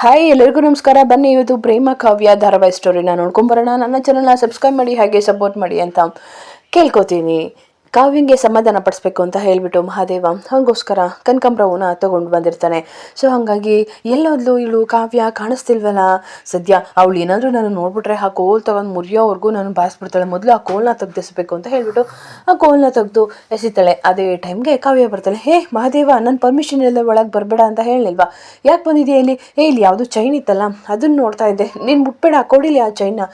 Hi ಎಲ್ಲರಿಗೂ ನಮಸ್ಕಾರ. ಬನ್ನಿ ಇವತ್ತು ಪ್ರೇಮ ಕಾವ್ಯ ಧಾರಾವಾಹಿ ಸ್ಟೋರಿನ ನೋಡ್ಕೊಂಬರೋಣ. ನನ್ನ ಚಾನಲ್ನ ಸಬ್ಸ್ಕ್ರೈಬ್ ಮಾಡಿ ಹಾಗೆ ಸಪೋರ್ಟ್ ಮಾಡಿ ಅಂತ ಕೇಳ್ಕೊತೀನಿ. ಕಾವ್ಯಂಗೆ ಸಮಾಧಾನ ಪಡಿಸ್ಬೇಕು ಅಂತ ಹೇಳಿಬಿಟ್ಟು ಮಹಾದೇವ ಹಂಗೋಸ್ಕರ ಕನಕಾಂಬ್ರವನ್ನ ತಗೊಂಡು ಬಂದಿರ್ತಾನೆ. ಸೊ ಹಾಗಾಗಿ ಎಲ್ಲೋದ್ಲು ಇವಳು ಕಾವ್ಯ ಕಾಣಿಸ್ತಿಲ್ವಲ್ಲ, ಸದ್ಯ ಅವಳು ಏನಾದರೂ ನಾನು ನೋಡ್ಬಿಟ್ರೆ ಆ ಕೋಲ್ ತಗೊಂಡು ಮುರಿಯೋವರೆಗೂ ನಾನು ಬಾರಿಸ್ಬಿಡ್ತಾಳೆ, ಮೊದಲು ಆ ಕೋಲ್ನ ತೆಗ್ದಿಸ್ಬೇಕು ಅಂತ ಹೇಳ್ಬಿಟ್ಟು ಆ ಕೋಲ್ನ ತೆಗೆದು ಎಸಿತಾಳೆ. ಅದೇ ಟೈಮ್ಗೆ ಕಾವ್ಯ ಬರ್ತಾಳೆ. ಹೇ ಮಹಾದೇವ, ನನ್ನ ಪರ್ಮಿಷನ್ ಇಲ್ಲದೆ ಒಳಗೆ ಬರಬೇಡ ಅಂತ ಹೇಳಿಲ್ವಾ, ಯಾಕೆ ಬಂದಿದೆಯಾ ಇಲ್ಲಿ? ಇಲ್ಲಿ ಯಾವುದು ಚೈನ್ ಇತ್ತಲ್ಲ ಅದನ್ನು ನೋಡ್ತಾ ಇದ್ದೆ, ನೀನು ಮುಟ್ಬೇಡ, ಕೊಡಿಲಿ ಆ ಚೈನ್ನ,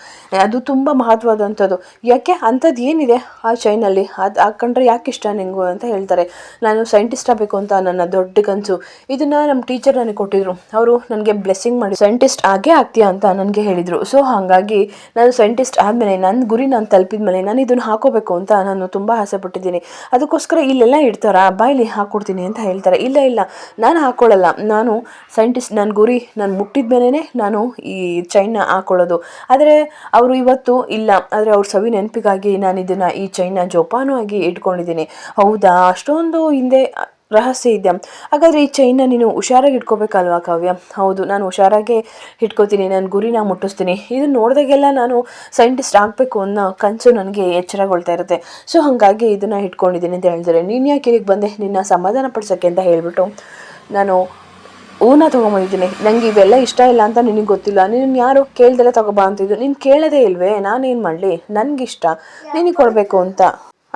ಅದು ತುಂಬ ಮಹತ್ವದಂಥದ್ದು. ಯಾಕೆ ಅಂಥದ್ದು ಏನಿದೆ ಆ ಚೈನಲ್ಲಿ? ಅದು ಹಾಕೊಂಡ್ರೆ ಯಾಕೆ ಇಷ್ಟ ನಿಂಗು ಅಂತ ಹೇಳ್ತಾರೆ. ನಾನು ಸೈಂಟಿಸ್ಟ್ ಆಗಬೇಕು ಅಂತ ನನ್ನ ದೊಡ್ಡ ಕನಸು, ಇದನ್ನು ನಮ್ಮ ಟೀಚರ್ ನನಗೆ ಕೊಟ್ಟಿದ್ರು, ಅವರು ನನಗೆ ಬ್ಲೆಸ್ಸಿಂಗ್ ಮಾಡಿ ಸೈಂಟಿಸ್ಟ್ ಆಗೇ ಆಗ್ತೀಯಾ ಅಂತ ನನಗೆ ಹೇಳಿದರು. ಸೊ ಹಾಗಾಗಿ ನಾನು ಸೈಂಟಿಸ್ಟ್ ಆದಮೇಲೆ ನನ್ನ ಗುರಿ ನಾನು ತಲುಪಿದ ಮೇಲೆ ನಾನು ಇದನ್ನು ಹಾಕೋಬೇಕು ಅಂತ ನಾನು ತುಂಬ ಆಸೆ ಪಟ್ಟಿದ್ದೀನಿ. ಅದಕ್ಕೋಸ್ಕರ ಇಲ್ಲೆಲ್ಲ ಇಡ್ತಾರಾ, ಬಾಯಲ್ಲಿ ಹಾಕ್ಕೊಡ್ತೀನಿ ಅಂತ ಹೇಳ್ತಾರೆ. ಇಲ್ಲ ಇಲ್ಲ, ನಾನು ಹಾಕ್ಕೊಳ್ಳಲ್ಲ, ನಾನು ಸೈಂಟಿಸ್ಟ್, ನನ್ನ ಗುರಿ ನಾನು ಮುಟ್ಟಿದ ಮೇಲೇ ನಾನು ಈ ಚೈನ್ನ ಹಾಕ್ಕೊಳ್ಳೋದು. ಆದರೆ ಅವರು ಇವತ್ತು ಇಲ್ಲ, ಆದರೆ ಅವ್ರ ಸವಿ ನೆನಪಿಗಾಗಿ ನಾನು ಇದನ್ನು ಈ ಚೈನ್ನ ಜೋಪಾನವಾಗಿ ಇಟ್ಕೊಂಡಿದ್ದೀನಿ. ಹೌದಾ, ಅಷ್ಟೊಂದು ಹಿಂದೆ ರಹಸ್ಯ ಇದೆ. ಹಾಗಾದರೆ ಈ ಚೈನ್ನ ನೀನು ಹುಷಾರಾಗಿ ಇಟ್ಕೋಬೇಕಲ್ವಾ ಕಾವ್ಯ? ಹೌದು, ನಾನು ಹುಷಾರಾಗೆ ಇಟ್ಕೋತೀನಿ, ನನ್ನ ಗುರಿನ ಮುಟ್ಟಿಸ್ತೀನಿ. ಇದನ್ನು ನೋಡಿದಾಗೆಲ್ಲ ನಾನು ಸೈಂಟಿಸ್ಟ್ ಆಗಬೇಕು ಅನ್ನೋ ಕನಸು ನನಗೆ ಎಚ್ಚರಗೊಳ್ತಾ ಇರುತ್ತೆ. ಸೊ ಹಾಗಾಗಿ ಇದನ್ನು ಇಟ್ಕೊಂಡಿದ್ದೀನಿ ಅಂತ ಹೇಳ್ತಾರೆ. ನೀನು ಯಾಕೆ ಇಲ್ಲಿಗೆ ಬಂದೆ? ನಿನ್ನ ಸಮಾಧಾನ ಪಡಿಸೋಕ್ಕೆ ಅಂತ ಹೇಳ್ಬಿಟ್ಟು ನಾನು ಹೂನ ತೊಗೊಂಬಂದಿದ್ದೀನಿ. ನನಗೆ ಇವೆಲ್ಲ ಇಷ್ಟ ಇಲ್ಲ ಅಂತ ನಿನಗೆ ಗೊತ್ತಿಲ್ಲ, ನೀನು ಯಾರು ಕೇಳ್ದೆಲ್ಲ ತೊಗೊಬಾ ಅಂತಿದ್ದು, ನೀನು ಕೇಳೋದೇ ಇಲ್ವೇ? ನಾನೇನು ಮಾಡಲಿ, ನನಗಿಷ್ಟ ನಿನಗೆ ಕೊಡಬೇಕು ಅಂತ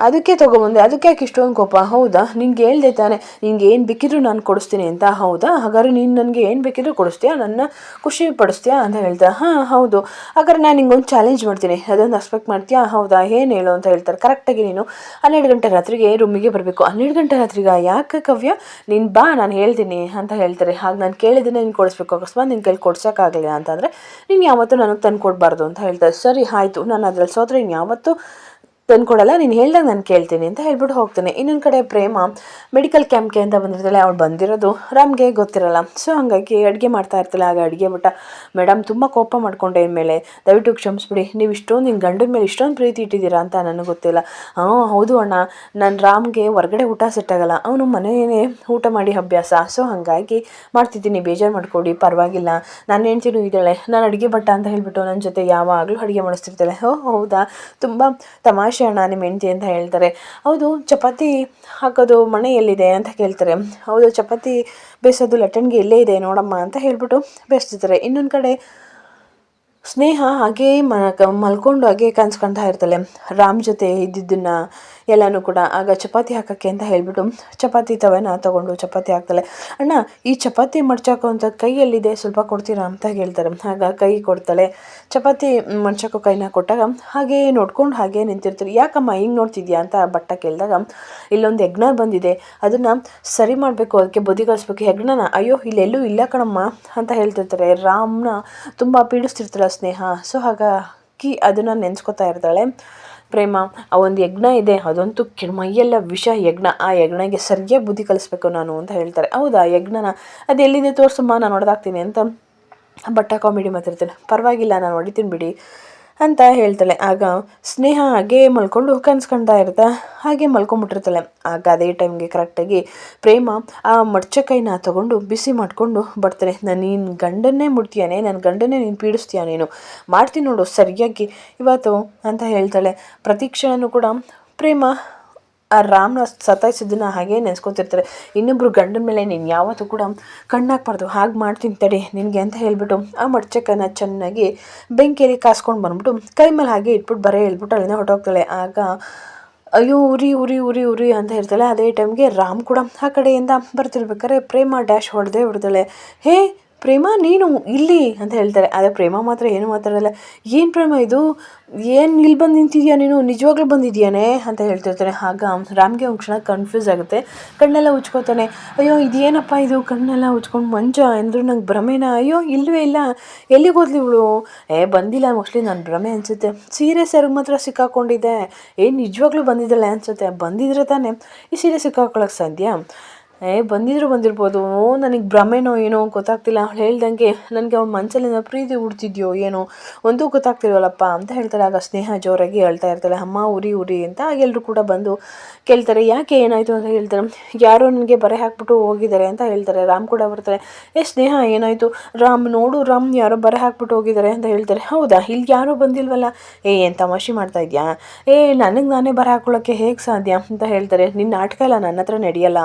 ಅದಕ್ಕೆ ತೊಗೊಬಂದೆ. ಅದಕ್ಕೆ ಯಾಕೆ ಇಷ್ಟೊಂದು ಕೋಪ? ಹೌದಾ, ನಿನ್ಗೆ ಹೇಳ್ದೆ ತಾನೆ ನಿನ್ಗೆ ಏನು ಬೇಕಿದ್ರು ನಾನು ಕೊಡಿಸ್ತೀನಿ ಅಂತ. ಹೌದಾ, ಹಾಗಾದ್ರೆ ನೀನು ನನಗೆ ಏನು ಬೇಕಿದ್ರು ಕೊಡಿಸ್ತೀಯಾ, ನನ್ನ ಖುಷಿ ಪಡಿಸ್ತೀಯಾ ಅಂತ ಹೇಳ್ತಾರೆ. ಹಾಂ ಹೌದು, ಹಾಗಾದ್ರೆ ನಾನು ನಿಂಗೊಂದು ಚಾಲೆಂಜ್ ಮಾಡ್ತೀನಿ, ಅದೊಂದು ಎಕ್ಸ್ಪೆಕ್ಟ್ ಮಾಡ್ತೀಯಾ? ಹೌದಾ, ಏನು ಹೇಳು ಅಂತ ಹೇಳ್ತಾರೆ. ಕರೆಕ್ಟಾಗಿ ನೀನು 12 ಗಂಟೆ ರಾತ್ರಿಗೆ ರೂಮಿಗೆ ಬರಬೇಕು. 12 ಗಂಟೆ ರಾತ್ರಿಗ? ಯಾಕೆ ಕಾವ್ಯ? ನೀನು ಬಾ, ನಾನು ಹೇಳ್ತೀನಿ ಅಂತ ಹೇಳ್ತಾರೆ. ಹಾಗೆ ನಾನು ಕೇಳಿದ್ದೀನಿ ನೀನು ಕೊಡಿಸ್ಬೇಕು. ಅಕಸ್ಮಾತ್ ನಿನ್ನ ಕೈಲಿ ಕೊಡ್ಸೋಕ್ಕಾಗಲಿಲ್ಲ ಅಂತಂದರೆ ನೀನು ಯಾವತ್ತೂ ನನಗೆ ತಂದು ಕೊಡಬಾರ್ದು ಅಂತ ಹೇಳ್ತಾರೆ. ಸರಿ ಆಯಿತು, ನಾನು ಅದ್ರಲ್ಲಿ ಸೋತ್ರೆ ಇನ್ನು ಯಾವತ್ತೂ ತಂದ್ಕೊಡಲ್ಲ, ನೀನು ಹೇಳ್ದಾಗ ನಾನು ಕೇಳ್ತೀನಿ ಅಂತ ಹೇಳ್ಬಿಟ್ಟು ಹೋಗ್ತಾನೆ. ಇನ್ನೊಂದು ಕಡೆ ಪ್ರೇಮ ಮೆಡಿಕಲ್ ಕ್ಯಾಂಪ್ಗೆ ಅಂತ ಬಂದಿರ್ತಾಳೆ. ಅವಳು ಬಂದಿರೋದು ರಾಮ್ಗೆ ಗೊತ್ತಿರಲ್ಲ. ಸೊ ಹಾಗಾಗಿ ಅಡುಗೆ ಮಾಡ್ತಾ ಇರ್ತಾಳೆ. ಆಗ ಅಡುಗೆ ಬಿಟ್ಟ, ಮೇಡಮ್ ತುಂಬ ಕೋಪ ಮಾಡ್ಕೊಂಡೆ ಮೇಲೆ, ದಯವಿಟ್ಟು ಕ್ಷಮಿಸ್ಬಿಡಿ, ನೀವು ಇಷ್ಟೊಂದು ನಿನ್ನ ಗಂಡನ ಮೇಲೆ ಇಷ್ಟೊಂದು ಪ್ರೀತಿ ಇಟ್ಟಿದ್ದೀರಾ ಅಂತ ನನಗೆ ಗೊತ್ತಿಲ್ಲ. ಹಾಂ ಹೌದು ಅಣ್ಣ, ನಾನು ರಾಮ್ಗೆ ಹೊರಗಡೆ ಊಟ ಸೆಟ್ಟಾಗಲ್ಲ, ಅವನು ಮನೆಯೇ ಊಟ ಮಾಡಿ ಅಭ್ಯಾಸ. ಸೊ ಹಾಗಾಗಿ ಮಾಡ್ತಿದ್ದೀನಿ, ಬೇಜಾರು ಮಾಡ್ಕೊಡಿ, ಪರವಾಗಿಲ್ಲ. ನಾನು ಹೆಂಡ್ತಿನೂ ಇದ್ದಾಳೆ, ನಾನು ಅಡುಗೆ ಭಟ್ಟ ಅಂತ ಹೇಳಿಬಿಟ್ಟು ನನ್ನ ಜೊತೆ ಯಾವಾಗಲೂ ಅಡುಗೆ ಮಾಡಿಸ್ತಿರ್ತಾಳೆ. ಓ ಹೌದಾ, ತುಂಬ ತಮಾಷೆ ಅಣ್ಣ ನಿಮ್ಮ ಹೆಂಡ್ತಿ ಅಂತ ಹೇಳ್ತಾರೆ. ಹೌದು, ಚಪಾತಿ ಹಾಕೋದು ಮಣೆ ಎಲ್ಲಿದೆ ಅಂತ ಕೇಳ್ತಾರೆ. ಹೌದು, ಚಪಾತಿ ಬೇಯಿಸೋದು ಲಟ್ಟಣಿಗೆ ಎಲ್ಲೇ ಇದೆ ನೋಡಮ್ಮ ಅಂತ ಹೇಳ್ಬಿಟ್ಟು ಬೇಯಿಸ್ತಿರ್ತಾರೆ. ಇನ್ನೊಂದು ಕಡೆ ಸ್ನೇಹ ಹಾಗೇ ಮಲ್ಕೊಂಡು ಹಾಗೆ ಕನ್ಸ್ಕೊಳ್ತಾ ಇರ್ತಾಳೆ ರಾಮ್ ಜೊತೆ ಇದ್ದಿದ್ದನ್ನು ಎಲ್ಲನೂ ಕೂಡ. ಆಗ ಚಪಾತಿ ಹಾಕೋಕ್ಕೆ ಅಂತ ಹೇಳ್ಬಿಟ್ಟು ಚಪಾತಿ ತವೆನ ತೊಗೊಂಡು ಚಪಾತಿ ಹಾಕ್ತಾಳೆ. ಅಣ್ಣ, ಈ ಚಪಾತಿ ಮಡ್ಚಾಕೋ ಅಂತ ಕೈಯಲ್ಲಿದೆ, ಸ್ವಲ್ಪ ಕೊಡ್ತೀರಾ ಅಂತ ಹೇಳ್ತಾರೆ. ಆಗ ಕೈ ಕೊಡ್ತಾಳೆ. ಚಪಾತಿ ಮಡ್ಚಾಕೋ ಕೈನ ಕೊಟ್ಟಾಗ ಹಾಗೇ ನೋಡ್ಕೊಂಡು ಹಾಗೇ ನಿಂತಿರ್ತಾರೆ. ಯಾಕಮ್ಮ ಹಿಂಗೆ ನೋಡ್ತಿದ್ಯಾ ಅಂತ ಬಟ್ಟ ಕೇಳಿದಾಗ, ಇಲ್ಲೊಂದು ಯಜ್ಞ ಬಂದಿದೆ, ಅದನ್ನು ಸರಿ ಮಾಡಬೇಕು, ಅದಕ್ಕೆ ಬದಿಗೊಳಿಸ್ಬೇಕು. ಯಜ್ಞನ? ಅಯ್ಯೋ ಇಲ್ಲೆಲ್ಲೂ ಇಲ್ಲ ಕಣಮ್ಮ ಅಂತ ಹೇಳ್ತಿರ್ತಾರೆ. ರಾಮ್ನ ತುಂಬ ಪೀಡಿಸ್ತಿರ್ತಾಳೆ ಸ್ನೇಹ. ಸೊ ಹಾಗಾಗಿ ಅದನ್ನು ನೆನೆಸ್ಕೊತಾ ಇರ್ತಾಳೆ ಪ್ರೇಮ. ಆ ಒಂದು ಯಜ್ಞ ಇದೆ, ಅದಂತೂ ಮೈಯೆಲ್ಲ ವಿಷ ಯಜ್ಞ, ಆ ಯಜ್ಞಗೆ ಸರಿಯಾಗಿ ಬುದ್ಧಿ ಕಲಿಸ್ಬೇಕು ನಾನು ಅಂತ ಹೇಳ್ತಾರೆ. ಹೌದಾ, ಯಜ್ಞನ? ಅದು ಎಲ್ಲಿದೆ ತೋರಿಸಮ್ಮ, ನಾನು ಹೊಡೆದಾಕ್ತೀನಿ ಅಂತ ಬಟ್ಟ ಕಾಮಿಡಿ ಮಾತಿರ್ತಾನೆ. ಪರವಾಗಿಲ್ಲ, ನಾನು ಹೊಡಿತೀನಿ ಬಿಡಿ ಅಂತ ಹೇಳ್ತಾಳೆ. ಆಗ ಸ್ನೇಹ ಹಾಗೇ ಮಲ್ಕೊಂಡು ಕನ್ಸ್ಕೊಳ್ತಾ ಇರ್ತಾ ಹಾಗೆ ಮಲ್ಕೊಂಡ್ಬಿಟ್ಟಿರ್ತಾಳೆ. ಆಗ ಅದೇ ಟೈಮ್ಗೆ ಕರೆಕ್ಟಾಗಿ ಪ್ರೇಮ ಆ ಮಡ್ಚಕೈನ ತೊಗೊಂಡು ಬಿಸಿ ಮಾಡಿಕೊಂಡು ಬರ್ತಾರೆ. ನಾನು ನೀನು ಗಂಡನ್ನೇ ಮುಡ್ತೀಯಾನೆ, ನನ್ನ ಗಂಡನ್ನೇ ನೀನು ಪೀಡಿಸ್ತೀಯ, ನೀನು ಮಾಡ್ತೀನಿ ನೋಡು ಸರಿಯಾಗಿ ಇವತ್ತು ಅಂತ ಹೇಳ್ತಾಳೆ. ಪ್ರತಿ ಕ್ಷಣನೂ ಕೂಡ ಪ್ರೇಮ ಆ ರಾಮ್ನ ಸತಾಯಿಸಿದ್ದನ್ನು ಹಾಗೇ ನೆನೆಸ್ಕೊತಿರ್ತಾರೆ. ಇನ್ನೊಬ್ರು ಗಂಡನ ಮೇಲೆ ನೀನು ಯಾವತ್ತೂ ಕೂಡ ಕಣ್ಣಾಕ್ಬಾರ್ದು, ಹಾಗೆ ಮಾಡ್ತೀನಿ ತಡಿ ನಿನಗೆ ಅಂತ ಹೇಳ್ಬಿಟ್ಟು ಆ ಮಡ್ಚಕ್ಕನ್ನು ಚೆನ್ನಾಗಿ ಬೆಂಕಿಯಲ್ಲಿ ಕಾಸ್ಕೊಂಡು ಬಂದ್ಬಿಟ್ಟು ಕೈ ಮೇಲೆ ಹಾಗೆ ಇಟ್ಬಿಟ್ಟು ಬರೇ ಹೇಳ್ಬಿಟ್ಟು ಅಲ್ಲಿಂದ ಹೊರಟೋಗ್ತಾಳೆ. ಆಗ ಅಯ್ಯೋ ಉರಿ ಉರಿ ಉರಿ ಉರಿ ಅಂತ ಹೇಳ್ತಾಳೆ. ಅದೇ ಟೈಮ್ಗೆ ರಾಮ್ ಕೂಡ ಆ ಕಡೆಯಿಂದ ಬರ್ತಿರ್ಬೇಕಾದ್ರೆ ಪ್ರೇಮ ಡ್ಯಾಶ್ ಹೊಡೆದಾಳೆ. ಹೇ ಪ್ರೇಮ, ನೀನು ಇಲ್ಲಿ ಅಂತ ಹೇಳ್ತಾರೆ. ಆದರೆ ಪ್ರೇಮ ಮಾತ್ರ ಏನು ಮಾತಾಡಲ್ಲ. ಏನು ಪ್ರೇಮ ಇದು, ಏನು ಇಲ್ಲಿ ಬಂದು ನಿಂತಿದ್ಯಾ ನೀನು, ನಿಜವಾಗ್ಲೂ ಬಂದಿದ್ಯಾನೆ ಅಂತ ಹೇಳ್ತಿರ್ತಾರೆ. ಆಗ ರಾಮ್ಗೆ ಒಂದು ಕ್ಷಣ ಕನ್ಫ್ಯೂಸ್ ಆಗುತ್ತೆ, ಕಣ್ಣೆಲ್ಲ ಉಚ್ಕೋತಾನೆ. ಅಯ್ಯೋ ಇದೇನಪ್ಪ ಇದು, ಕಣ್ಣೆಲ್ಲ ಉಚ್ಕೊಂಡು ಮಂಜ ಅಂದರು, ನಂಗೆ ಭ್ರಮೆನ? ಅಯ್ಯೋ ಇಲ್ಲವೇ ಇಲ್ಲ, ಎಲ್ಲಿಗೆ ಹೋದ್ಲಿ ಇವಳು? ಬಂದಿಲ್ಲ, ಮೋಸ್ಟ್ಲಿ ನನ್ನ ಭ್ರಮೆ ಅನಿಸುತ್ತೆ. ಸೀರೆ ಸೆರಗು ಮಾತ್ರ ಸಿಕ್ಕಾಕೊಂಡಿದ್ದೆ, ನಿಜವಾಗ್ಲೂ ಬಂದಿದ್ದಾಳೆ ಅನಿಸುತ್ತೆ. ಬಂದಿದ್ರೆ ತಾನೇ ಈ ಸೀರೆ ಸಿಕ್ಕಾಕೊಳ್ಳೋಕೆ ಸಾಧ್ಯ. ಬಂದಿರ್ಬೋದು, ನನಗೆ ಭ್ರಮೆನೋ ಏನೋ ಗೊತ್ತಾಗ್ತಿಲ್ಲ. ಅವಳು ಹೇಳ್ದಂಗೆ ನನಗೆ ಅವ್ನ ಮನಸ್ಸಲ್ಲಿ ಪ್ರೀತಿ ಹುಡ್ತಿದ್ಯೋ ಏನೋ ಒಂದೂ ಗೊತ್ತಾಗ್ತಿಲ್ವಲ್ಲಪ್ಪ ಅಂತ ಹೇಳ್ತಾರೆ. ಆಗ ಸ್ನೇಹ ಜೋರಾಗಿ ಹೇಳ್ತಾ ಇರ್ತಾಳೆ, ಅಮ್ಮ ಉರಿ ಉರಿ ಅಂತ. ಎಲ್ಲರೂ ಕೂಡ ಬಂದು ಕೇಳ್ತಾರೆ, ಯಾಕೆ ಏನಾಯಿತು ಅಂತ ಹೇಳ್ತಾರೆ. ಯಾರೋ ನನಗೆ ಬರೆ ಹಾಕ್ಬಿಟ್ಟು ಹೋಗಿದ್ದಾರೆ ಅಂತ ಹೇಳ್ತಾರೆ. ರಾಮ್ ಕೂಡ ಬರ್ತಾರೆ, ಸ್ನೇಹ ಏನಾಯಿತು? ರಾಮ್ ನೋಡು, ರಾಮ್ ಯಾರೋ ಬರೆ ಹಾಕ್ಬಿಟ್ಟು ಹೋಗಿದ್ದಾರೆ ಅಂತ ಹೇಳ್ತಾರೆ. ಹೌದಾ, ಇಲ್ಲಿ ಯಾರೂ ಬಂದಿಲ್ವಲ್ಲ? ಏನು ತಮಾಷೆ ಮಾಡ್ತಾ ಇದೆಯಾ? ನನಗೆ ನಾನೇ ಬರೆ ಹಾಕ್ಕೊಳ್ಳೋಕ್ಕೆ ಹೇಗೆ ಸಾಧ್ಯ ಅಂತ ಹೇಳ್ತಾರೆ. ನಿನ್ನ ನಾಟಕ ಎಲ್ಲ ನನ್ನ ಹತ್ರ ನಡೆಯಲ್ಲ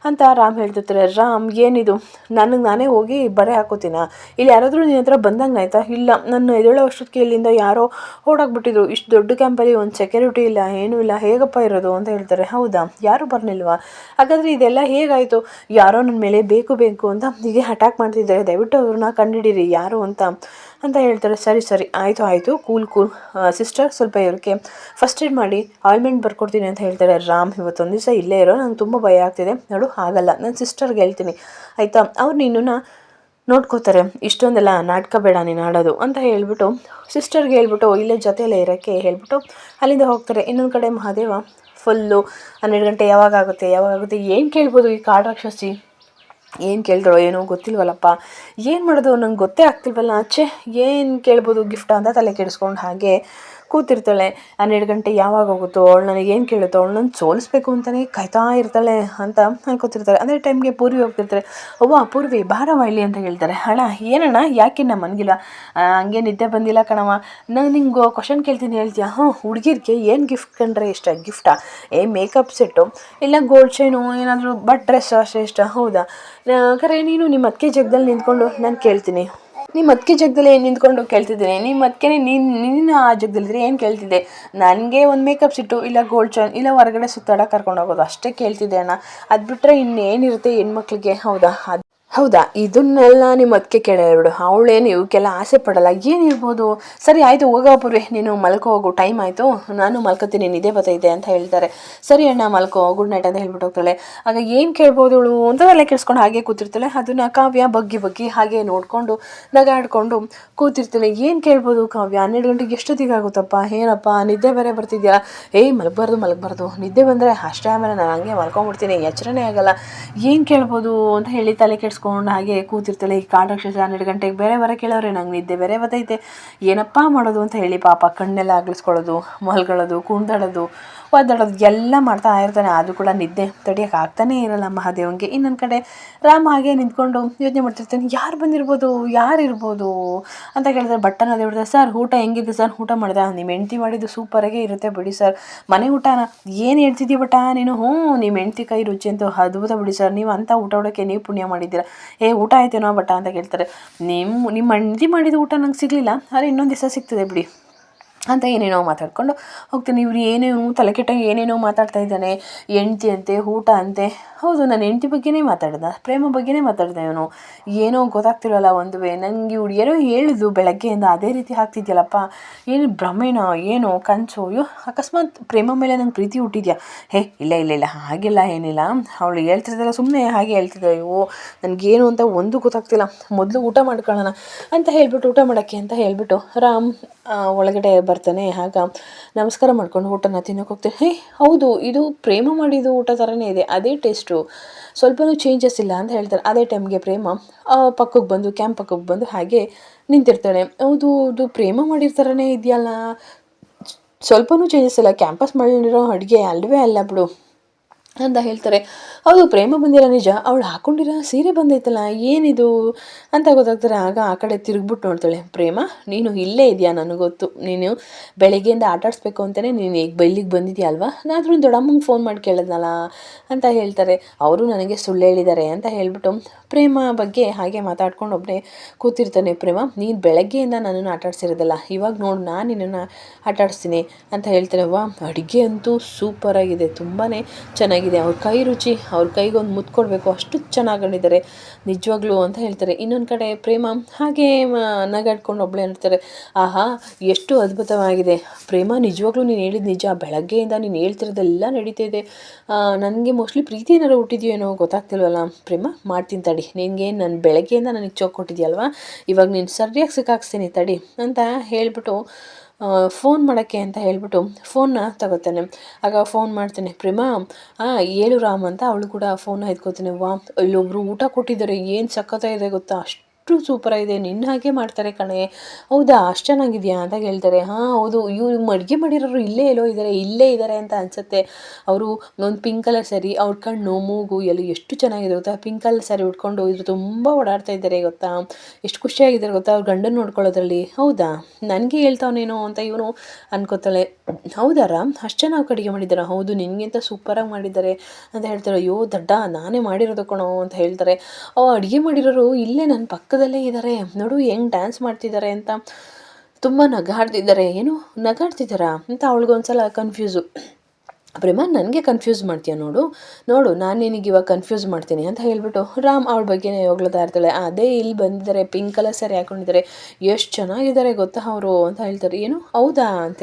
ಅಂತ ರಾಮ್ ಹೇಳ್ತಿರ್ತಾರೆ. ರಾಮ್, ಏನಿದು, ನನಗೆ ನಾನೇ ಹೋಗಿ ಬರೆ ಹಾಕೋತೀನ? ಇಲ್ಲಿ ಯಾರಾದರೂ ನಿನ್ನ ಹತ್ರ ಬಂದಂಗೆ ಆಯಿತಾ? ಇಲ್ಲ, ನನ್ನ ಎದ್ದೇಳೋ ಅಷ್ಟೊತ್ತಿಗೆ ಇಲ್ಲಿಂದ ಯಾರೋ ಓಡಾಕ್ಬಿಟ್ಟಿದ್ರು. ಇಷ್ಟು ದೊಡ್ಡ ಕ್ಯಾಂಪಲ್ಲಿ ಒಂದು ಸೆಕ್ಯೂರಿಟಿ ಇಲ್ಲ, ಏನೂ ಇಲ್ಲ, ಹೇಗಪ್ಪ ಇರೋದು ಅಂತ ಹೇಳ್ತಾರೆ. ಹೌದಾ, ಯಾರೂ ಬರಲಿಲ್ವಾ? ಹಾಗಾದರೆ ಇದೆಲ್ಲ ಹೇಗಾಯಿತು? ಯಾರೋ ನನ್ನ ಮೇಲೆ ಬೇಕು ಬೇಕು ಅಂತ ಹೀಗೆ ಅಟ್ಯಾಕ್ ಮಾಡ್ತಿದ್ದಾರೆ, ದಯವಿಟ್ಟು ಅವ್ರನ್ನ ಕಂಡುಹಿಡೀರಿ ಯಾರು ಅಂತ ಹೇಳ್ತಾರೆ. ಸರಿ ಆಯಿತು ಕೂಲ್ ಸಿಸ್ಟರ್, ಸ್ವಲ್ಪ ಇವ್ರಿಗೆ ಫಸ್ಟ್ ಏಡ್ ಮಾಡಿ ಆಯಿಂಟ್ಮೆಂಟ್ ಬರ್ಕೊಡ್ತೀನಿ ಅಂತ ಹೇಳ್ತಾರೆ. ರಾಮ್, ಇವತ್ತೊಂದು ದಿವಸ ಇಲ್ಲೇ ಇರೋ, ನಂಗೆ ತುಂಬ ಭಯ ಆಗ್ತಿದೆ ನೋಡು. ಆಗಲ್ಲ, ನಾನು ಸಿಸ್ಟರ್ಗೆ ಹೇಳ್ತೀನಿ ಆಯಿತಾ, ಅವ್ರು ನಿನ್ನನ್ನು ನೋಡ್ಕೋತಾರೆ, ಇಷ್ಟೊಂದೆಲ್ಲ ನಾಟಕ ಬೇಡ ನೀನು ಆಡೋದು ಅಂತ ಹೇಳ್ಬಿಟ್ಟು ಸಿಸ್ಟರ್ಗೆ ಹೇಳ್ಬಿಟ್ಟು ಇಲ್ಲೇ ಜೊತೆಯಲ್ಲೇ ಇರೋಕ್ಕೆ ಹೇಳ್ಬಿಟ್ಟು ಅಲ್ಲಿಂದ ಹೋಗ್ತಾರೆ. ಇನ್ನೊಂದು ಕಡೆ ಮಹಾದೇವ ಫುಲ್ಲು 12 ಗಂಟೆ ಯಾವಾಗಾಗುತ್ತೆ ಏನು ಕೇಳ್ಬೋದು ಈ ಕಾಡು ರಾಕ್ಷಸಿ? ಏನು ಕೇಳಿದ್ರೋ ಏನೋ ಗೊತ್ತಿಲ್ವಲ್ಲಪ್ಪ, ಏನು ಮಾಡೋದು ನಂಗೆ ಗೊತ್ತೇ ಆಗ್ತಿಲ್ವಲ್ಲ. ಏನು ಕೇಳ್ಬೋದು ಗಿಫ್ಟ್ ಅಂತ ತಲೆ ಕೆಡಿಸ್ಕೊಂಡು ಹಾಗೆ ಕೂತಿರ್ತಾಳೆ. 12 ಗಂಟೆ ಯಾವಾಗ ಹೋಗುತ್ತೋ, ಅವಳು ನನಗೇನು ಕೇಳುತ್ತೋ, ಅವಳು ನಾನು ಸೋಲಿಸ್ಬೇಕು ಅಂತಲೇ ಕಾಯ್ತಾ ಇರ್ತಾಳೆ ಅಂತ ಅನ್ಕೋತಿರ್ತಾರೆ. ಅದೇ ಟೈಮ್ಗೆ ಪೂರ್ವಿ ಹೋಗ್ತಿರ್ತಾರೆ. ಅವ್ವ ಪೂರ್ವಿ, ಬಾರವ ಇಲ್ಲಿ ಅಂತ ಹೇಳ್ತಾರೆ. ಅಣ್ಣ, ಏನಣ್ಣ, ಯಾಕಿನ್ನ ಮನ್ಗಿಲ್ಲ? ಹಂಗೆ ನಿದ್ದೆ ಬಂದಿಲ್ಲ ಕಣವ. ನಾನು ನಿಂಗೆ ಕ್ವಶನ್ ಕೇಳ್ತೀನಿ, ಹೇಳ್ತೀಯಾ? ಹುಡುಗಿರಿಗೆ ಏನು ಗಿಫ್ಟ್ ಕಂಡ್ರೆ ಇಷ್ಟ? ಗಿಫ್ಟಾ? ಮೇಕಪ್ ಸೆಟ್ಟು, ಇಲ್ಲ ಗೋಲ್ಡ್ ಚೈನು, ಏನಾದರೂ ಡ್ರೆಸ್ ಅಷ್ಟೇ ಇಷ್ಟ? ಹೌದಾ? ಕರೆ ನೀನು ನಿಮ್ಮ ಅತ್ತಿಗೆ ಜಗದಲ್ಲಿ ನಿಂತ್ಕೊಂಡು ನಾನು ಕೇಳ್ತೀನಿ. ನಿಮ್ಮ ಅತ್ತಿಗೆ ಜಗದಲ್ಲಿ ಏನು ನಿಂತ್ಕೊಂಡು ಕೇಳ್ತಿದ್ದೀನಿ? ನಿಮ್ಮ ಅತ್ತಿಗೆ ನೀನು ಆ ಜಗದಲ್ಲಿದ್ರೆ ಏನು ಕೇಳ್ತಿದ್ದೆ? ನನಗೆ ಒಂದು ಮೇಕಪ್ ಸಿಟ್ಟು, ಇಲ್ಲ ಗೋಲ್ಡ್ ಚೈನ್, ಇಲ್ಲ ಹೊರಗಡೆ ಸುತ್ತಾಡಕ್ಕೆ ಕರ್ಕೊಂಡು ಹೋಗೋದು ಅಷ್ಟೇ ಕೇಳ್ತಿದ್ದೆ ಅಣ್ಣ. ಅದು ಬಿಟ್ಟರೆ ಇನ್ನೇನಿರುತ್ತೆ ಹೆಣ್ಮಕ್ಳಿಗೆ? ಹೌದಾ, ಇದನ್ನೆಲ್ಲ ನಿಮ್ಮ ಅತ್ತಿಗೆ ಕೇಳಿಬಿಡು. ಅವಳೇನು ಇವಕ್ಕೆಲ್ಲ ಆಸೆ ಪಡಲ್ಲ. ಏನಿರ್ಬೋದು? ಸರಿ ಆಯಿತು, ಹೋಗೋ ಪೂರ್ವಿ, ನೀನು ಮಲ್ಕೋ ಹೋಗು, ಟೈಮ್ ಆಯಿತು, ನಾನು ಮಲ್ಕೋತೀನಿ, ನಿದ್ದೆ ಬರ್ತೈತೆ ಅಂತ ಹೇಳ್ತಾರೆ. ಸರಿ ಅಣ್ಣ, ಮಲ್ಕೋ, ಗುಡ್ ನೈಟ್ ಅಂತ ಹೇಳ್ಬಿಟ್ಟು ಹೋಗ್ತಾಳೆ. ಆಗ ಏನು ಕೇಳ್ಬೋದು ಇವಳು ಅಂತ ತಲೆ ಕೆಡಿಸ್ಕೊಂಡು ಹಾಗೆ ಕೂತಿರ್ತಾಳೆ. ಅದನ್ನು ಕಾವ್ಯ ಬಗ್ಗಿ ಹಾಗೆ ನೋಡಿಕೊಂಡು ನಗಾಡ್ಕೊಂಡು ಕೂತಿರ್ತಾಳೆ. ಏನು ಕೇಳ್ಬೋದು ಕಾವ್ಯ? 12 ಗಂಟೆಗೆ ಎಷ್ಟೊತ್ತಿಗೆ ಆಗುತ್ತಪ್ಪ? ಏನಪ್ಪ ನಿದ್ದೆ ಬೇರೆ ಬರ್ತಿದ್ಯಾ? ಮಲಗಬಾರ್ದು, ನಿದ್ದೆ ಬಂದರೆ ಅಷ್ಟೇ, ಆಮೇಲೆ ನಾನು ಹಂಗೆ ಮಲ್ಕೊಂಡ್ಬಿಡ್ತೀನಿ, ಎಚ್ಚರನೇ ಆಗಲ್ಲ. ಏನು ಕೇಳ್ಬೋದು ಅಂತ ಹೇಳಿ ತಲೆ ಕೆಡಿಸ್ಕೊಂಡು ಹಾಗೆ ಕೂತಿರ್ತಾಳೆ. ಈ ಕಾಡು ರಾಕ್ಷಸ 12 ಗಂಟೆಗೆ ಬೇರೆ ಕೇಳೋರೆ, ನಂಗೆ ನಿದ್ದೆ ಬೇರೆ ಬರ್ತೈತೆ, ಏನಪ್ಪ ಮಾಡೋದು ಅಂತ ಹೇಳಿ ಪಾಪ ಕಣ್ಣೆಲ್ಲ ಅಗಲಿಸ್ಕೊಳ್ಳೋದು, ಮಲ್ಕೊಳ್ಳೋದು, ಕುಣ್ದಾಡೋದು, ಒದ್ದಾಡೋದು ಎಲ್ಲ ಮಾಡ್ತಾ ಇರ್ತಾನೆ. ಆದರೂ ಕೂಡ ನಿದ್ದೆ ತಡಿಯೋಕೆ ಆಗ್ತಾನೇ ಇರಲ್ಲ ಮಹಾದೇವನಿಗೆ. ಇನ್ನೊಂದು ಕಡೆ ರಾಮ ಹಾಗೆ ನಿಂತ್ಕೊಂಡು ಯೋಚನೆ ಮಾಡ್ತಿರ್ತಾನೆ, ಯಾರಿರ್ಬೋದು ಅಂತ ಕೇಳಿದ್ರೆ ಬಟ್ಟನ ದೇವ್ರ. ಸರ್, ಊಟ ಹೆಂಗಿದೆ ಸರ್? ಊಟ ಮಾಡಿದೆ. ನಿಮ್ಮ ಹೆಂಡ್ತಿ ಮಾಡಿದ್ದು ಸೂಪರಾಗೇ ಇರುತ್ತೆ ಬಿಡಿ ಸರ್. ಮನೆ ಊಟನ ಏನು ಹೇಳ್ತಿದ್ದೀವಿ ಬಟ್ಟ ನೀನು? ನಿಮ್ಮ ಹೆಂಡ್ತಿ ಕೈ ರುಚಿ ಅಂತೂ ಅದ್ಭುತ ಬಿಡಿ ಸರ್. ನೀವು ಅಂಥ ಊಟ ಉಡೋಕ್ಕೆ ನೀವು ಪುಣ್ಯ ಮಾಡಿದ್ದೀರಾ. ಊಟ ಆಯ್ತೇನೋ ಬಟ್ಟ ಅಂತ ಕೇಳ್ತಾರೆ. ನಿಮ್ಮ ಹೆಂಡ್ತಿ ಮಾಡಿದ ಊಟ ನಂಗೆ ಸಿಗಲಿಲ್ಲ, ಆದರೆ ಇನ್ನೊಂದು ದಿವಸ ಸಿಗ್ತದೆ ಬಿಡಿ ಅಂತ ಏನೇನೋ ಮಾತಾಡ್ಕೊಂಡು ಹೋಗ್ತಾನೆ. ಇವ್ರು ಏನೇನೋ ತಲೆ ಕೆಟ್ಟಾಗ ಏನೇನೋ ಮಾತಾಡ್ತಾ ಇದ್ದಾನೆ. ಹೆಂಡ್ತಿ ಅಂತೆ, ಊಟ ಅಂತೆ. ಹೌದು, ನಾನು ಹೆಂಡ್ತಿ ಬಗ್ಗೆನೇ ಮಾತಾಡ್ದ, ಪ್ರೇಮ ಬಗ್ಗೆನೇ ಮಾತಾಡ್ದೆ. ಇವನು ಏನೋ ಗೊತ್ತಾಗ್ತಿರಲ್ಲ. ಒಂದು ನನಗೆ ಇವ್ರು ಏನೋ ಹೇಳಿದ್ಲು ಬೆಳಗ್ಗೆಯಿಂದ, ಅದೇ ರೀತಿ ಆಗ್ತಿದ್ಯಲ್ಲಪ್ಪ. ಏನು ಭ್ರಮೆನೋ ಏನೋ ಕನಸು? ಅಕಸ್ಮಾತ್ ಪ್ರೇಮ ಮೇಲೆ ನಂಗೆ ಪ್ರೀತಿ ಹುಟ್ಟಿದ್ಯಾ? ಇಲ್ಲ ಹಾಗೆಲ್ಲ ಏನಿಲ್ಲ. ಅವಳು ಹೇಳ್ತಿರ್ತಾಳೆ, ಸುಮ್ಮನೆ ಹಾಗೆ ಹೇಳ್ತಿದ್ದೆ. ನನಗೇನು ಅಂತ ಒಂದು ಗೊತ್ತಾಗ್ತಿಲ್ಲ, ಮೊದಲು ಊಟ ಮಾಡ್ಕೊಳ್ಳೋಣ ಅಂತ ಹೇಳ್ಬಿಟ್ಟು ಊಟ ಮಾಡೋಕ್ಕೆ ಅಂತ ಹೇಳ್ಬಿಟ್ಟು ರಾಮ್ ಒಳಗಡೆ ಬರ್ತಾನೆ. ಆಗ ನಮಸ್ಕಾರ ಮಾಡ್ಕೊಂಡು ಊಟನ ತಿನ್ನೋಕೆ ಹೋಗ್ತೀನಿ. ಹೌದು, ಇದು ಪ್ರೇಮ ಮಾಡಿದ್ದು ಊಟ ಥರನೇ ಇದೆ, ಅದೇ ಟೇಸ್ಟು, ಸ್ವಲ್ಪನೂ ಚೇಂಜಸ್ ಇಲ್ಲ ಅಂತ ಹೇಳ್ತಾರೆ. ಅದೇ ಟೈಮ್ಗೆ ಪ್ರೇಮ ಕ್ಯಾಂಪ್ ಪಕ್ಕಕ್ಕೆ ಬಂದು ಹಾಗೆ ನಿಂತಿರ್ತಾಳೆ. ಹೌದು, ಇದು ಪ್ರೇಮ ಮಾಡಿರ್ತಾರನೇ ಇದೆಯಲ್ಲ, ಸ್ವಲ್ಪನೂ ಚೇಂಜಸ್ ಇಲ್ಲ, ಕ್ಯಾಂಪಸ್ ಮಾಡಿರೋ ಅಡುಗೆ ಅಲ್ವೇ ಅಲ್ಲ ಬಿಡು ಅಂತ ಹೇಳ್ತಾರೆ. ಹೌದು, ಪ್ರೇಮ ಬಂದಿರೋ ನಿಜ, ಅವಳು ಹಾಕ್ಕೊಂಡಿರೋ ಸೀರೆ ಬಂದೈತಲ್ಲ, ಏನಿದು ಅಂತ ಗೊತ್ತಾಗ್ತಾರೆ. ಆಗ ಆ ಕಡೆ ತಿರುಗ್ಬಿಟ್ಟು ನೋಡ್ತಾಳೆ. ಪ್ರೇಮ, ನೀನು ಇಲ್ಲೇ ಇದೆಯಾ? ನನಗೆ ಗೊತ್ತು, ನೀನು ಬೆಳಗ್ಗೆಯಿಂದ ಆಟಾಡಿಸ್ಬೇಕು ಅಂತಲೇ ನೀನು ಈಗ ಇಲ್ಲಿಗೆ ಬಂದಿದ್ಯಾ ಅಲ್ವಾ? ನಾದರೂ ದೊಡ್ಡಮ್ಮಂಗೆ ಫೋನ್ ಮಾಡಿ ಕೇಳಿದ್ನಲ್ಲ ಅಂತ ಹೇಳ್ತಾರೆ. ಅವರು ನನಗೆ ಸುಳ್ಳು ಹೇಳಿದ್ದಾರೆ ಅಂತ ಹೇಳ್ಬಿಟ್ಟು ಪ್ರೇಮ ಬಗ್ಗೆ ಹಾಗೆ ಮಾತಾಡ್ಕೊಂಡು ಒಬ್ಬನೇ ಕೂತಿರ್ತಾನೆ. ಪ್ರೇಮ, ನೀನು ಬೆಳಗ್ಗೆಯಿಂದ ನನ್ನನ್ನು ಆಟಾಡ್ಸಿರೋದಲ್ಲ, ಇವಾಗ ನೋಡು ನಾನು ನಿನ್ನನ್ನು ಆಟಾಡಿಸ್ತೀನಿ ಅಂತ ಹೇಳ್ತಾರೆ. ಅಡುಗೆ ಅಂತೂ ಸೂಪರಾಗಿದೆ, ತುಂಬಾ ಚೆನ್ನಾಗಿದೆ, ಅವ್ರ ಕೈ ರುಚಿ, ಅವ್ರ ಕೈಗೊಂದು ಮುತ್ತು ಕೊಡಬೇಕು, ಅಷ್ಟು ಚೆನ್ನಾಗಿದ್ದಾರೆ ನಿಜವಾಗ್ಲೂ ಅಂತ ಹೇಳ್ತಾರೆ. ಇನ್ನೊಂದು ಕಡೆ ಪ್ರೇಮ ಹಾಗೆ ನಗಾಡ್ಕೊಂಡು ಒಬ್ಬಳೇ ಹೇಳ್ತಾರೆ. ಆಹಾ, ಎಷ್ಟು ಅದ್ಭುತವಾಗಿದೆ ಪ್ರೇಮ, ನಿಜವಾಗ್ಲೂ ನೀನು ಹೇಳಿದ್ದು ನಿಜ, ಬೆಳಗ್ಗೆಯಿಂದ ನೀನು ಹೇಳ್ತಿರೋದೆಲ್ಲ ನಡೀತಿದೆ. ನನಗೆ ಮೋಸ್ಟ್ಲಿ ಪ್ರೀತಿ ಏನಾರು ಹುಟ್ಟಿದೆಯೋ ಏನೋ ಗೊತ್ತಾಗ್ತಿಲ್ವಲ್ಲ ಪ್ರೇಮ. ಮಾಡ್ತೀನಿ ತಡಿ, ನಿನಗೆ ನಾನು ಬೆಳಗ್ಗೆಯಿಂದ ನನಗೆ ಚೋಕ್ ಕೊಟ್ಟಿದ್ಯಲ್ವ, ಇವಾಗ ನೀನು ಸರಿಯಾಗಿ ಸಿಕ್ಕಾಕ್ಸ್ತೀನಿ ತಡಿ ಅಂತ ಹೇಳ್ಬಿಟ್ಟು ಫೋನ್ ಮಾಡೋಕ್ಕೆ ಅಂತ ಹೇಳ್ಬಿಟ್ಟು ಫೋನ್ನ ತಗೋತಾನೆ. ಆಗ ಫೋನ್ ಮಾಡ್ತಾನೆ, ಪ್ರೇಮ ಹೇಳು ರಾಮ್ ಅಂತ ಅವಳು ಕೂಡ ಫೋನ್ನ ಎತ್ಕೋತಾನೆ. ವಾ, ಇಲ್ಲೊಬ್ರು ಊಟ ಕೊಟ್ಟಿದ್ದಾರೆ, ಏನು ಸಖತ್ತಾಗಿದೆ ಗೊತ್ತಾ, ಅಷ್ಟು ಸೂಪರಾಗಿದೆ, ನಿನ್ನ ಹಾಗೆ ಮಾಡ್ತಾರೆ ಕಣೆ. ಹೌದಾ, ಅಷ್ಟು ಚೆನ್ನಾಗಿದೆಯಾ ಅಂತ ಹೇಳ್ತಾರೆ. ಹಾಂ ಹೌದು, ಇವ್ರು ಅಡುಗೆ ಮಾಡಿರೋರು ಇಲ್ಲೇ ಇದ್ದಾರೆ ಅಂತ ಅನಿಸುತ್ತೆ. ಅವರು ಒಂದು ಪಿಂಕ್ ಕಲರ್ ಸ್ಯಾರಿ, ಅವ್ರ ಕಣ್ಣು ಮೂಗು ಎಲ್ಲ ಎಷ್ಟು ಚೆನ್ನಾಗಿದೆ ಗೊತ್ತಾ, ಪಿಂಕ್ ಕಲರ್ ಸ್ಯಾರಿ ಉಟ್ಕೊಂಡು ಇದ್ರು ತುಂಬ ಓಡಾಡ್ತಾ ಇದ್ದಾರೆ ಗೊತ್ತಾ, ಎಷ್ಟು ಖುಷಿಯಾಗಿದ್ದಾರೆ ಗೊತ್ತಾ ಅವ್ರ ಗಂಡನ ನೋಡ್ಕೊಳ್ಳೋದ್ರಲ್ಲಿ. ಹೌದಾ, ನನಗೆ ಹೇಳ್ತಾವನೇನೋ ಅಂತ ಇವನು ಅನ್ಕೋತಾಳೆ. ಹೌದಾ ರಾಮ್, ಅಷ್ಟು ಚೆನ್ನಾಗಿ ಅಡುಗೆ ಮಾಡಿದ್ದಾರೆ. ಹೌದು, ನಿನಗಿಂತ ಸೂಪರಾಗಿ ಮಾಡಿದ್ದಾರೆ ಅಂತ ಹೇಳ್ತಾರೆ. ಅಯ್ಯೋ ದಡ್ಡ, ನಾನೇ ಮಾಡಿರೋದು ಕಣೋ ಅಂತ ಹೇಳ್ತಾರೆ. ಅಡುಗೆ ಮಾಡಿರೋರು ಇಲ್ಲೇ ನನ್ನ ಪಕ್ಕದಲ್ಲೇ ಇದ್ದಾರೆ, ನೋಡು ಹೆಂಗೆ ಡ್ಯಾನ್ಸ್ ಮಾಡ್ತಿದ್ದಾರೆ ಅಂತ ತುಂಬ ನಗಾಡ್ತಿದ್ದಾರೆ. ಏನು ನಗಾಡ್ತಿದ್ದಾರಾ ಅಂತ ಅವಳಿಗೊಂದ್ಸಲ ಕನ್ಫ್ಯೂಸು. ಪ್ರೇಮ, ನನಗೆ ಕನ್ಫ್ಯೂಸ್ ಮಾಡ್ತೀಯ ನೋಡು ನಾನು ನಿನಗೆ ಇವಾಗ ಕನ್ಫ್ಯೂಸ್ ಮಾಡ್ತೀನಿ ಅಂತ ಹೇಳ್ಬಿಟ್ಟು ರಾಮ್ ಅವಳ ಬಗ್ಗೆನೇ ಹೋಗ್ಲತ್ತಾ ಇರ್ತಾಳೆ. ಅದೇ ಇಲ್ಲಿ ಬಂದಿದ್ದಾರೆ, ಪಿಂಕ್ ಕಲರ್ ಸ್ಯಾರಿ ಹಾಕೊಂಡಿದ್ದಾರೆ, ಎಷ್ಟು ಚೆನ್ನಾಗಿದ್ದಾರೆ ಗೊತ್ತಾ ಅವರು ಅಂತ ಹೇಳ್ತಾರೆ. ಏನು ಹೌದಾ ಅಂತ